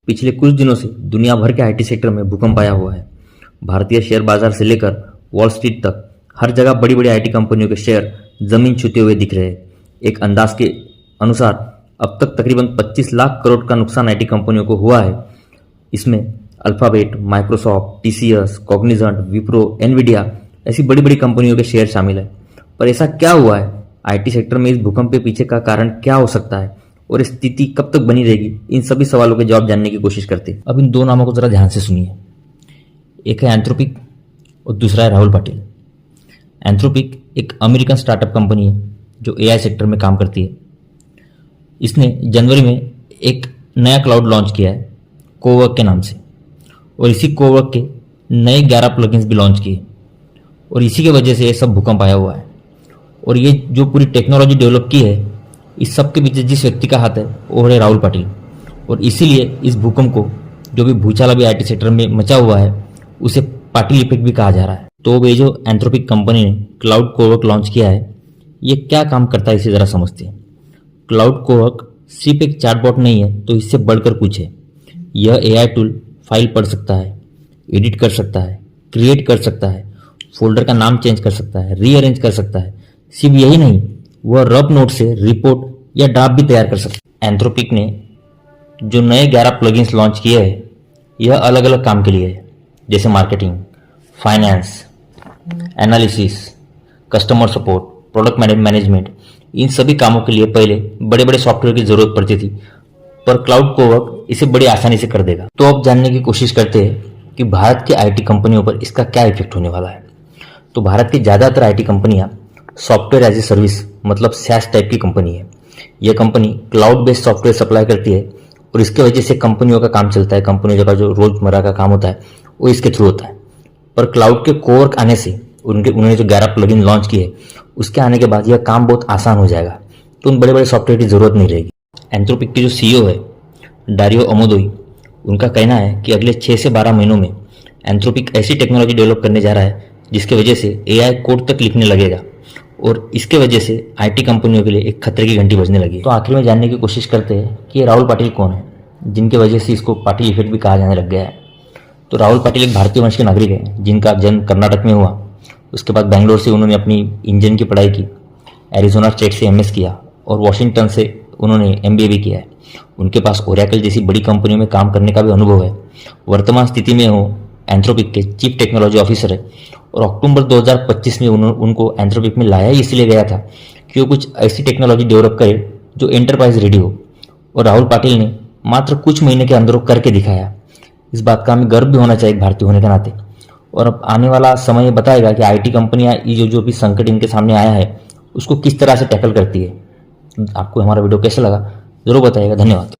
पिछले कुछ दिनों से दुनिया भर के आईटी सेक्टर में भूकंप आया हुआ है। भारतीय शेयर बाजार से लेकर वॉल स्ट्रीट तक हर जगह बड़ी बड़ी आईटी कंपनियों के शेयर जमीन छूते हुए दिख रहे हैं। एक अंदाज के अनुसार अब तक तकरीबन 25 लाख करोड़ का नुकसान आईटी कंपनियों को हुआ है। इसमें alphabet, Microsoft, TCS, Cognizant, Wipro, Nvidia ऐसी बड़ी बड़ी कंपनियों के शेयर शामिल है। पर ऐसा क्या हुआ है? आईटी सेक्टर में इस भूकंप के पीछे का कारण क्या हो सकता है और स्थिति कब तक बनी रहेगी? इन सभी सवालों के जवाब जानने की कोशिश करते हैं। अब इन दो नामों को जरा ध्यान से सुनिए। एक है एंथ्रोपिक और दूसरा है राहुल पाटिल। एंथ्रोपिक एक अमेरिकन स्टार्टअप कंपनी है जो एआई सेक्टर में काम करती है। इसने जनवरी में एक नया क्लाउड लॉन्च किया है कोवर्क के नाम से, और इसी कोवर्क के नए 11 प्लगइन्स भी लॉन्च किए, और इसी की वजह से ये सब भूकंप आया हुआ है। और ये जो पूरी टेक्नोलॉजी डेवलप की है, इस सब के पीछे जिस व्यक्ति का हाथ है वो है राहुल पाटिल। और इसीलिए इस भूकंप को, जो भी भूचाल अभी आईटी सेक्टर में मचा हुआ है, उसे पाटिल इफेक्ट भी कहा जा रहा है। तो ये जो एंथ्रोपिक कंपनी ने क्लाउड कोवर्क लॉन्च किया है, ये क्या काम करता है इसे जरा समझते हैं। क्लाउड कोवर्क सिर्फ एक चैटबॉट नहीं है, तो इससे बढ़कर कुछ है। यह एआई टूल फाइल पढ़ सकता है, एडिट कर सकता है, क्रिएट कर सकता है, फोल्डर का नाम चेंज कर सकता है, रीअरेंज कर सकता है। सिर्फ यही नहीं, वह रफ नोट से रिपोर्ट या ड्राफ्ट भी तैयार कर सकता है। एंथ्रोपिक ने जो नए 11 प्लगइन्स लॉन्च किए हैं, यह अलग अलग काम के लिए है, जैसे marketing, finance, analysis, customer support, product management. इन सभी कामों के लिए पहले बड़े बड़े सॉफ्टवेयर की जरूरत पड़ती थी, पर क्लाउड कोवर्क इसे बड़ी आसानी से कर देगा। तो अब जानने की कोशिश करते हैं कि भारत की आईटी कंपनियों पर इसका क्या इफेक्ट होने वाला है। तो भारत की ज़्यादातर आईटी कंपनियां सॉफ्टवेयर एज ए सर्विस मतलब SaaS टाइप की कंपनी है। यह company cloud based software supply करती है, और इसके वजह से कंपनियों का काम चलता है। कंपनियों का जो रोजमर्रा का काम होता है वो इसके थ्रू होता है। पर क्लाउड के कोवर्क आने से उन्होंने जो 11 प्लगइन लॉन्च किए, उसके आने के बाद यह काम बहुत आसान हो जाएगा, तो उन बड़े बड़े सॉफ्टवेयर की जरूरत नहीं रहेगी। एंथ्रोपिक के जो सीईओ है डारियो अमोदोई, उनका कहना है कि अगले 6 से 12 महीनों में एंथ्रोपिक ऐसी टेक्नोलॉजी डेवलप करने जा रहा है जिसकी वजह से एआई कोड तक लिखने लगेगा, और इसके वजह से आईटी कंपनियों के लिए एक खतरे की घंटी बजने लगी। तो आखिर में जानने की कोशिश करते हैं कि ये राहुल पाटिल कौन है, जिनकी वजह से इसको पाटिल इफेक्ट भी कहा जाने लग गया है। तो राहुल पाटिल एक भारतीय वंश के नागरिक है, जिनका जन्म कर्नाटक में हुआ। उसके बाद बेंगलोर से उन्होंने अपनी इंजीनियरिंग की पढ़ाई की, एरिजोना स्टेट से एमएस किया, और वॉशिंगटन से उन्होंने एमबीए भी किया है। उनके पास ओरेकल जैसी बड़ी कंपनियों में काम करने का भी अनुभव है। वर्तमान स्थिति में वो एंथ्रोपिक के चीफ टेक्नोलॉजी ऑफिसर है, और अक्टूबर 2025 में उनको एंथ्रोपिक में लाया ही इसलिए गया था कि वो कुछ ऐसी टेक्नोलॉजी डेवलप करे जो एंटरप्राइज रेडी हो। और राहुल पाटिल ने मात्र कुछ महीने के अंदर करके दिखाया। इस बात का हमें गर्व भी होना चाहिए भारतीय होने के नाते। और अब आने वाला समय बताएगा कि आईटी कंपनियां ये जो भी संकट इनके सामने आया है, उसको किस तरह से टैकल करती है। आपको हमारा वीडियो कैसा लगा जरूर बताइएगा। धन्यवाद।